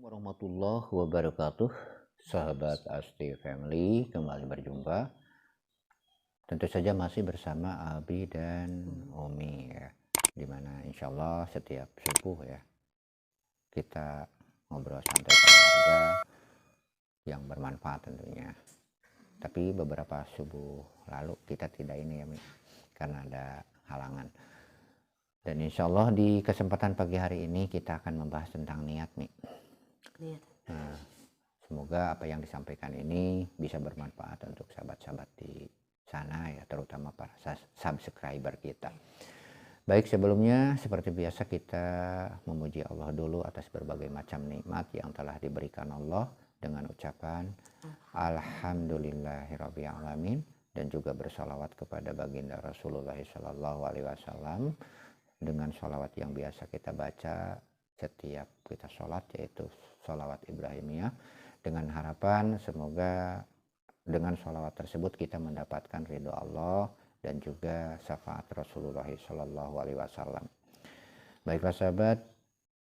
Warahmatullahi wabarakatuh. Sahabat Asti Family, kembali berjumpa. Tentu saja masih bersama Abi dan Umi ya. Dimana insya Allah setiap subuh ya kita ngobrol santai keluarga yang bermanfaat tentunya. Tapi beberapa subuh lalu kita tidak ini ya Mi, karena ada halangan. Dan insya Allah di kesempatan pagi hari ini kita akan membahas tentang niat Mi. Nah, semoga apa yang disampaikan ini bisa bermanfaat untuk sahabat-sahabat di sana ya, terutama para subscriber kita. Baik, sebelumnya seperti biasa kita memuji Allah dulu atas berbagai macam nikmat yang telah diberikan Allah dengan ucapan Alhamdulillahirabbil alamin, dan juga bersalawat kepada baginda Rasulullah SAW dengan sholawat yang biasa kita baca setiap kita sholat, yaitu sholawat Ibrahimiyah, dengan harapan semoga dengan sholawat tersebut kita mendapatkan ridho Allah dan juga syafaat Rasulullah SAW. Baiklah sahabat,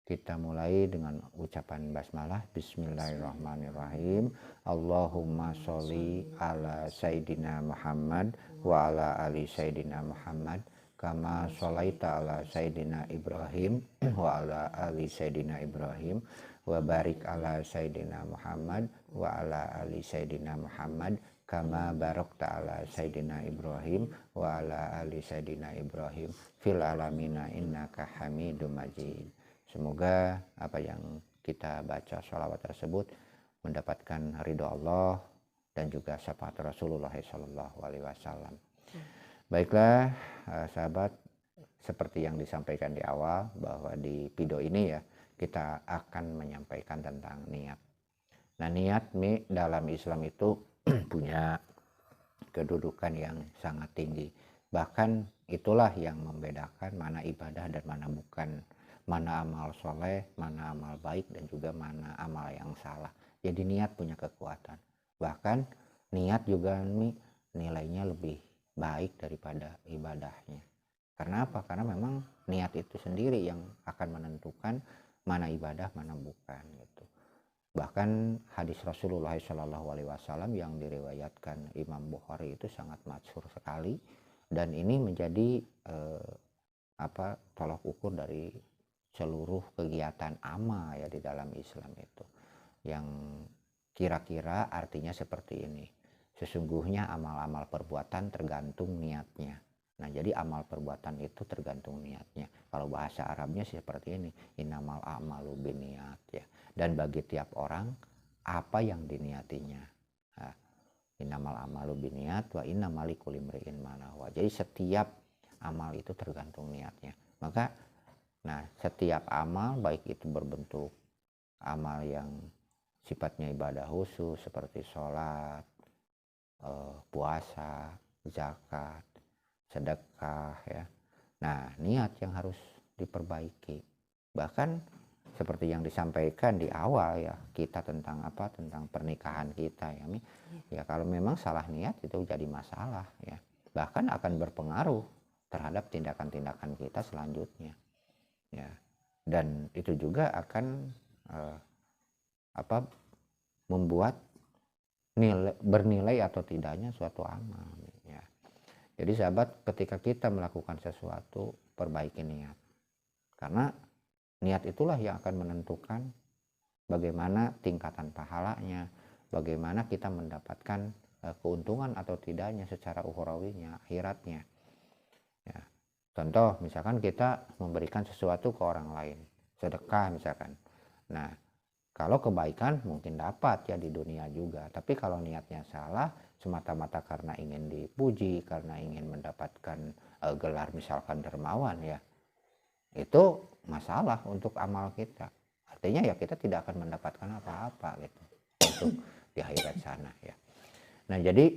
kita mulai dengan ucapan basmalah. Bismillahirrahmanirrahim. Allahumma sholli ala Sayyidina Muhammad wa ala ali Sayyidina Muhammad kama sholaita ala Sayyidina Ibrahim wa ala ali Sayyidina Ibrahim wa barik ala Sayyidina Muhammad wa ala ali Sayyidina Muhammad kama barakta ala Sayyidina Ibrahim wa ala ali Sayyidina Ibrahim fil alamina innaka hamidum majid. Semoga apa yang kita baca sholawat tersebut mendapatkan ridho Allah dan juga syafaat Rasulullah SAW. Baiklah sahabat, seperti yang disampaikan di awal bahwa di video ini ya kita akan menyampaikan tentang niat. Nah, niat dalam Islam itu punya kedudukan yang sangat tinggi. Bahkan itulah yang membedakan mana ibadah dan mana bukan, mana amal soleh, mana amal baik, dan juga mana amal yang salah. Jadi niat punya kekuatan. Bahkan niat juga nilainya lebih baik daripada ibadahnya. Karena apa? Karena memang niat itu sendiri yang akan menentukan mana ibadah, mana bukan gitu. Bahkan hadis Rasulullah SAW yang diriwayatkan Imam Bukhari itu sangat masyhur sekali, dan ini menjadi tolak ukur dari seluruh kegiatan amal ya di dalam Islam itu, yang kira-kira artinya seperti ini. Sesungguhnya amal-amal perbuatan tergantung niatnya. Nah, jadi amal perbuatan itu tergantung niatnya. Kalau bahasa Arabnya seperti ini, innamal a'malu binniyat ya. Dan bagi tiap orang apa yang diniatinya. Nah, innamal a'malu binniyat wa innamal likulli imri'in ma nawa. Jadi setiap amal itu tergantung niatnya. Maka setiap amal baik itu berbentuk amal yang sifatnya ibadah khusus seperti sholat, puasa, zakat, sedekah ya. Nah, niat yang harus diperbaiki. Bahkan seperti yang disampaikan di awal ya kita tentang pernikahan kita ya Mi. Ya kalau memang salah niat itu jadi masalah ya. Bahkan akan berpengaruh terhadap tindakan-tindakan kita selanjutnya. Ya. Dan itu juga akan membuat bernilai atau tidaknya suatu amal ya. Jadi sahabat, ketika kita melakukan sesuatu, perbaiki niat. Karena niat itulah yang akan menentukan bagaimana tingkatan pahalanya, bagaimana kita mendapatkan keuntungan atau tidaknya secara ukhrawinya, akhiratnya. Ya. Contoh, misalkan kita memberikan sesuatu ke orang lain, sedekah misalkan. Nah, kalau kebaikan mungkin dapat ya di dunia juga, tapi kalau niatnya salah semata-mata karena ingin dipuji, karena ingin mendapatkan gelar misalkan dermawan ya, itu masalah untuk amal kita. Artinya ya kita tidak akan mendapatkan apa-apa gitu untuk di akhirat sana ya. Nah, jadi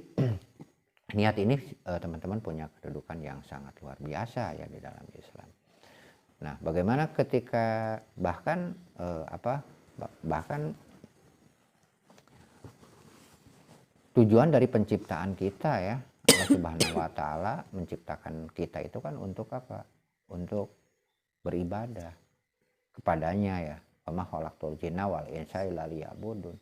niat ini teman-teman punya kedudukan yang sangat luar biasa ya di dalam Islam. Nah, bagaimana ketika bahkan tujuan dari penciptaan kita ya, Allah Subhanahu wa taala menciptakan kita itu kan untuk apa? Untuk beribadah kepadanya ya. wa ma khalaqtul jinna wal insa illa liya'budun.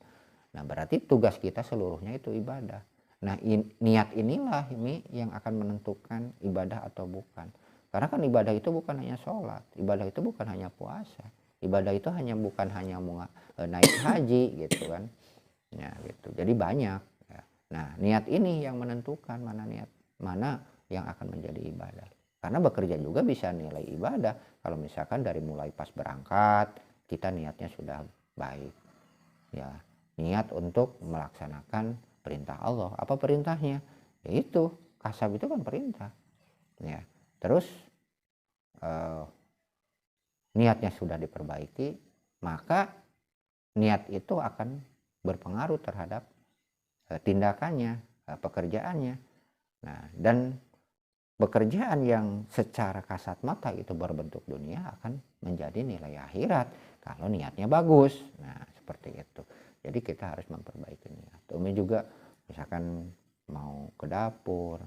Nah, berarti tugas kita seluruhnya itu ibadah. Nah, niat inilah ini yang akan menentukan ibadah atau bukan. Karena kan ibadah itu bukan hanya sholat, ibadah itu bukan hanya puasa, ibadah itu bukan hanya naik haji gitu kan. Ya gitu. Jadi banyak. Ya. Nah, niat ini yang menentukan mana yang akan menjadi ibadah. Karena bekerja juga bisa nilai ibadah. Kalau misalkan dari mulai pas berangkat kita niatnya sudah baik. Ya, niat untuk melaksanakan perintah Allah. Apa perintahnya? Yaitu kasab itu kan perintah. Ya. Terus niatnya sudah diperbaiki, maka niat itu akan berpengaruh terhadap tindakannya, pekerjaannya. Nah, dan pekerjaan yang secara kasat mata itu berbentuk dunia akan menjadi nilai akhirat kalau niatnya bagus. Nah, seperti itu. Jadi kita harus memperbaiki niat. Umi juga misalkan mau ke dapur,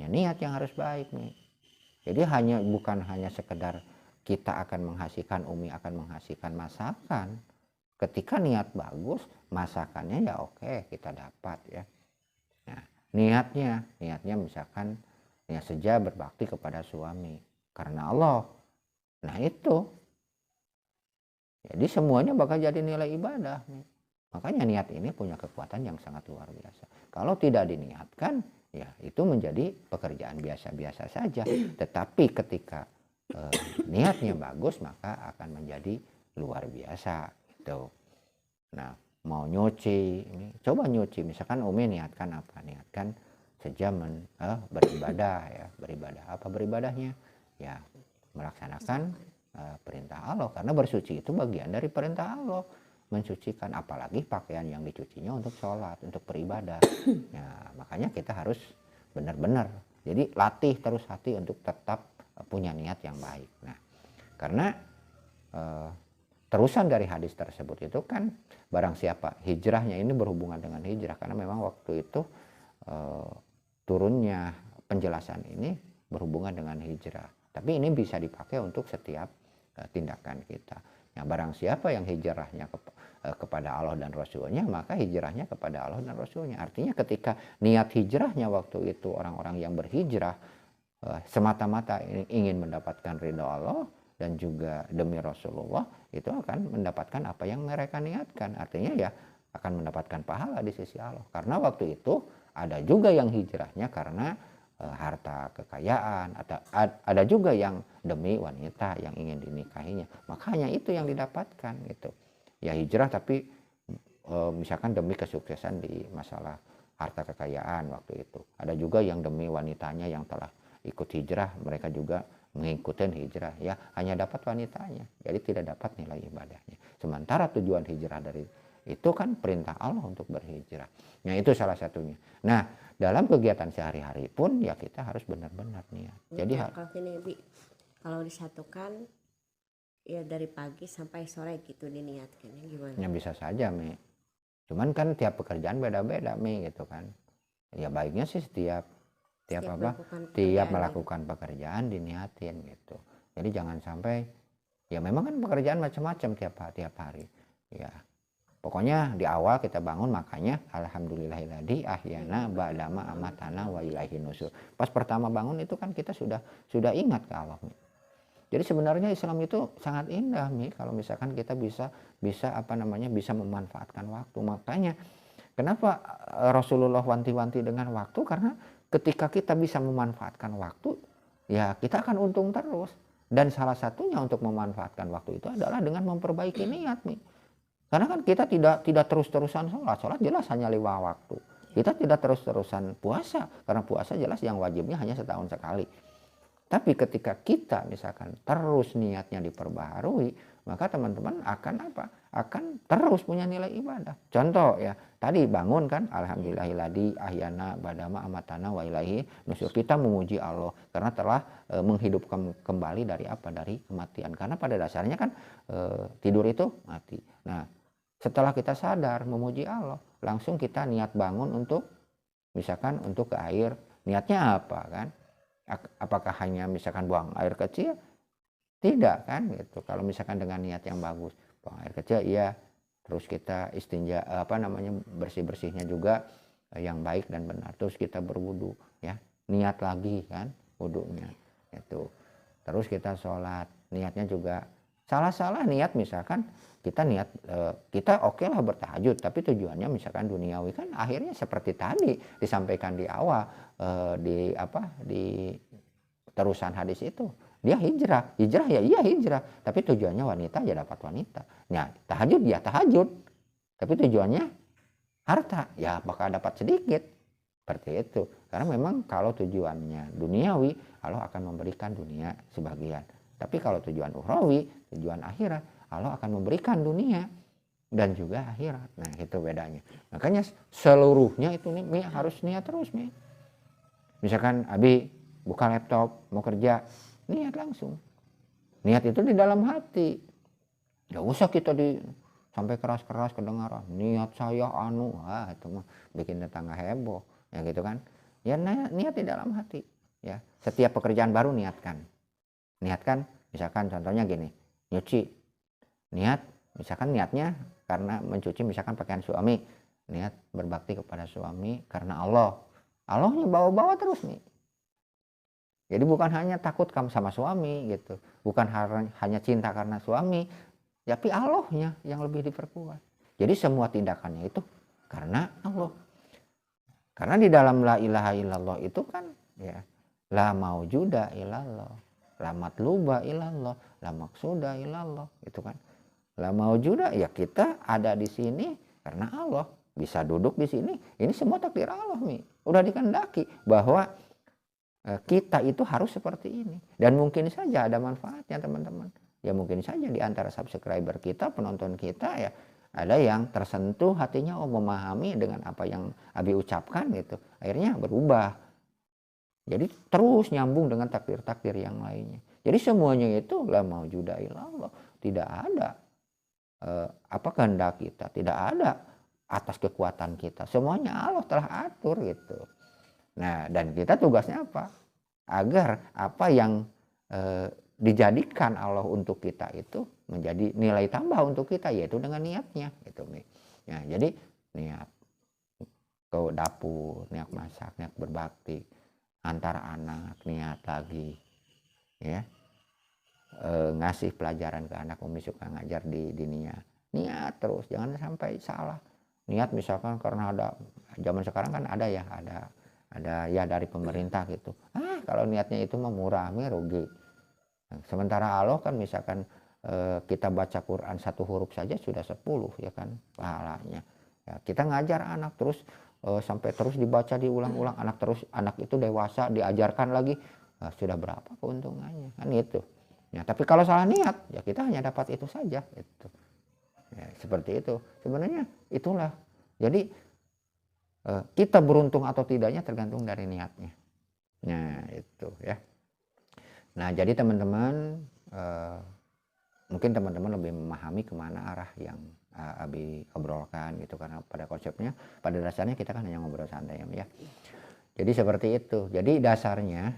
ya niat yang harus baik nih. Jadi bukan hanya sekedar kita akan menghasilkan, Umi akan menghasilkan masakan. Ketika niat bagus, masakannya ya oke, kita dapat ya. Nah, niatnya misalkan ya saja berbakti kepada suami karena Allah. Nah, itu. Jadi semuanya bakal jadi nilai ibadah nih. Makanya niat ini punya kekuatan yang sangat luar biasa. Kalau tidak diniatkan, ya itu menjadi pekerjaan biasa-biasa saja. Tetapi ketika niatnya bagus, maka akan menjadi luar biasa. Gitu. Nah, mau nyuci, ini coba nyuci. Misalkan Umi niatkan apa? Niatkan sejam beribadah ya. Beribadah apa beribadahnya? Ya melaksanakan perintah Allah. Karena bersuci itu bagian dari perintah Allah. Mensucikan, apalagi pakaian yang dicucinya untuk sholat, untuk beribadah. Nah, makanya kita harus benar-benar. Jadi latih terus hati untuk tetap punya niat yang baik. Nah, karena terusan dari hadis tersebut itu kan barang siapa hijrahnya ini berhubungan dengan hijrah, karena memang waktu itu turunnya penjelasan ini berhubungan dengan hijrah. Tapi ini bisa dipakai untuk setiap tindakan kita. Nah, barang siapa yang hijrahnya kepada Allah dan Rasulnya, maka hijrahnya kepada Allah dan Rasulnya. Artinya ketika niat hijrahnya waktu itu orang-orang yang berhijrah semata-mata ingin mendapatkan ridha Allah dan juga demi Rasulullah, itu akan mendapatkan apa yang mereka niatkan. Artinya ya akan mendapatkan pahala di sisi Allah. Karena waktu itu ada juga yang hijrahnya karena harta kekayaan, atau ada juga yang demi wanita yang ingin dinikahinya, makanya itu yang didapatkan gitu ya, hijrah tapi misalkan demi kesuksesan di masalah harta kekayaan waktu itu. Ada juga yang demi wanitanya yang telah ikut hijrah, mereka juga mengikuti hijrah ya, hanya dapat wanitanya, jadi tidak dapat nilai ibadahnya. Sementara tujuan hijrah dari itu kan perintah Allah untuk berhijrah. Nah, itu salah satunya. Nah, dalam kegiatan sehari-hari pun ya kita harus benar-benar niat. Jadi kalau disatukan ya dari pagi sampai sore gitu diniatkan, gimana? Ya bisa saja, Mi. Cuman kan tiap pekerjaan beda-beda, Mi, gitu kan. Ya baiknya sih tiap melakukan pekerjaan diniatin gitu. Jadi jangan sampai, ya memang kan pekerjaan macam-macam tiap hari. Ya. Pokoknya di awal kita bangun, makanya alhamdulillahilladzi ahyana ba'dama amatana wa ilaihin nusur. Pas pertama bangun itu kan kita sudah ingat ke Allah. Jadi sebenarnya Islam itu sangat indah, Mi, kalau misalkan kita bisa memanfaatkan waktu. Makanya kenapa Rasulullah wanti-wanti dengan waktu? Karena ketika kita bisa memanfaatkan waktu, ya kita akan untung terus. Dan salah satunya untuk memanfaatkan waktu itu adalah dengan memperbaiki niat, Mi. Karena kan kita tidak terus-terusan sholat jelas hanya 5 waktu. Kita tidak terus-terusan puasa, karena puasa jelas yang wajibnya hanya setahun sekali. Tapi ketika kita misalkan terus niatnya diperbaharui, maka teman-teman akan terus punya nilai ibadah. Contoh ya, tadi bangun kan, alhamdulillahilladzi ahyana ba'dama amatana wa ilaihi nusur. Kita memuji Allah karena telah menghidupkan kembali dari kematian. Karena pada dasarnya kan tidur itu mati. Nah, setelah kita sadar memuji Allah, langsung kita niat bangun untuk misalkan untuk ke air. Niatnya apa kan? Apakah hanya misalkan buang air kecil? Tidak kan gitu. Kalau misalkan dengan niat yang bagus, buang air kecil iya, terus kita istinja bersih-bersihnya juga yang baik dan benar, terus kita berwudu ya, niat lagi kan wudunya itu, terus kita sholat, niatnya juga salah niat, misalkan kita niat kita oke lah bertahajud, tapi tujuannya misalkan duniawi, kan akhirnya seperti tadi disampaikan di awal di terusan hadis itu, dia hijrah ya iya hijrah, tapi tujuannya wanita ya dapat wanita, nah tahajud ya tahajud, tapi tujuannya harta ya bakal dapat sedikit, seperti itu. Karena memang kalau tujuannya duniawi, Allah akan memberikan dunia sebagian, tapi kalau tujuan ukhrawi, tujuan akhirat, Allah akan memberikan dunia dan juga akhirat. Nah itu bedanya, makanya seluruhnya itu nih harus niat terus nih. Misalkan Abi buka laptop mau kerja, niat langsung, niat itu di dalam hati, nggak usah kita sampai keras-keras kedengaran niat saya itu mah bikin tetangga heboh ya gitu kan ya. Niat di dalam hati ya, setiap pekerjaan baru niatkan misalkan contohnya gini, nyuci, niat misalkan niatnya karena mencuci misalkan pakaian suami, niat berbakti kepada suami karena Allahnya bawa-bawa terus nih. Jadi bukan hanya takut kamu sama suami gitu, bukan hanya cinta karena suami, tapi Allahnya yang lebih diperkuat. Jadi semua tindakannya itu karena Allah. Karena di dalam la ilaha illallah itu kan ya, la maujuda illallah, la matluba illallah, la maksuda illallah, itu kan. La maujuda ya kita ada di sini karena Allah, bisa duduk di sini, ini semua takdir Allah nih. Udah dikehendaki bahwa kita itu harus seperti ini, dan mungkin saja ada manfaatnya teman-teman. Ya mungkin saja di antara subscriber kita, penonton kita ya, ada yang tersentuh hatinya, memahami dengan apa yang Abi ucapkan gitu, akhirnya berubah. Jadi terus nyambung dengan takdir-takdir yang lainnya. Jadi semuanya itu la maujuda illallah, tidak ada kehendak kita, tidak ada atas kekuatan kita, semuanya Allah telah atur gitu. Nah dan kita tugasnya apa? Agar apa yang dijadikan Allah untuk kita itu menjadi nilai tambah untuk kita, yaitu dengan niatnya gitu nih. Ya, jadi niat ke dapur, niat masak, niat berbakti antar anak, niat lagi ya, ngasih pelajaran ke anak, Umi suka ngajar di dinia, niat terus, jangan sampai salah niat. Misalkan karena ada zaman sekarang kan ada ya dari pemerintah gitu, kalau niatnya itu murah rugi. Sementara Allah kan misalkan kita baca Quran 1 huruf saja sudah 10 ya kan pahalanya. Ya, kita ngajar anak terus sampai terus dibaca diulang-ulang, anak itu dewasa diajarkan lagi, sudah berapa keuntungannya kan itu. Ya, tapi kalau salah niat ya kita hanya dapat itu saja itu. Ya, seperti itu. Sebenarnya itulah. Jadi kita beruntung atau tidaknya tergantung dari niatnya. Nah, itu ya. Nah, jadi teman-teman mungkin teman-teman lebih memahami kemana arah yang Abi obrolkan gitu, karena pada konsepnya pada dasarnya kita kan hanya ngobrol santai ya. Jadi seperti itu. Jadi dasarnya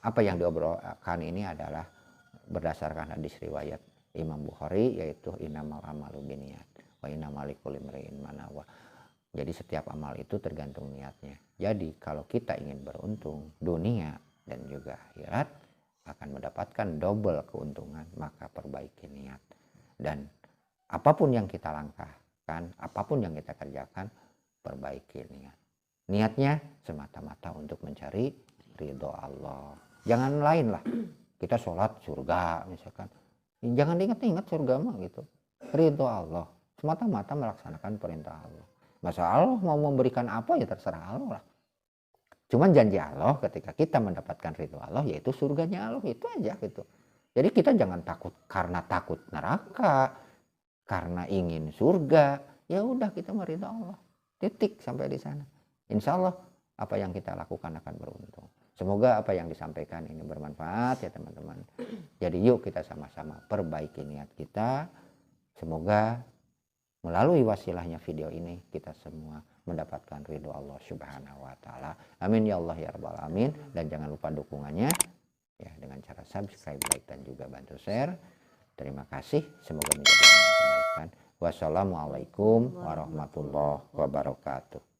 apa yang diobrolkan ini adalah berdasarkan hadis riwayat Imam Bukhari, yaitu innamal amalu binniyat wa innamal likulli imri'in ma nawa. Jadi setiap amal itu tergantung niatnya. Jadi kalau kita ingin beruntung dunia dan juga akhirat, akan mendapatkan double keuntungan, maka perbaiki niat. Dan apapun yang kita langkahkan, apapun yang kita kerjakan, perbaiki niat. Niatnya semata-mata untuk mencari ridho Allah. Jangan lain lah. Kita sholat surga misalkan, jangan diingat-ingat surga mah gitu. Ridho Allah, semata-mata melaksanakan perintah Allah. Masa Allah mau memberikan apa ya terserah Allah lah. Cuman janji Allah ketika kita mendapatkan ridho Allah yaitu surganya Allah, itu aja gitu. Jadi kita jangan takut karena takut neraka, karena ingin surga, ya udah kita meridho Allah. Titik sampai di sana. Insya Allah apa yang kita lakukan akan beruntung. Semoga apa yang disampaikan ini bermanfaat ya teman-teman. Jadi yuk kita sama-sama perbaiki niat kita. Semoga melalui wasilahnya video ini kita semua mendapatkan ridho Allah Subhanahu wa taala. Amin ya Allah ya rabbal alamin. Dan jangan lupa dukungannya ya dengan cara subscribe, like dan juga bantu share. Terima kasih, semoga menjadi amal kebaikan. Wassalamualaikum warahmatullahi wabarakatuh.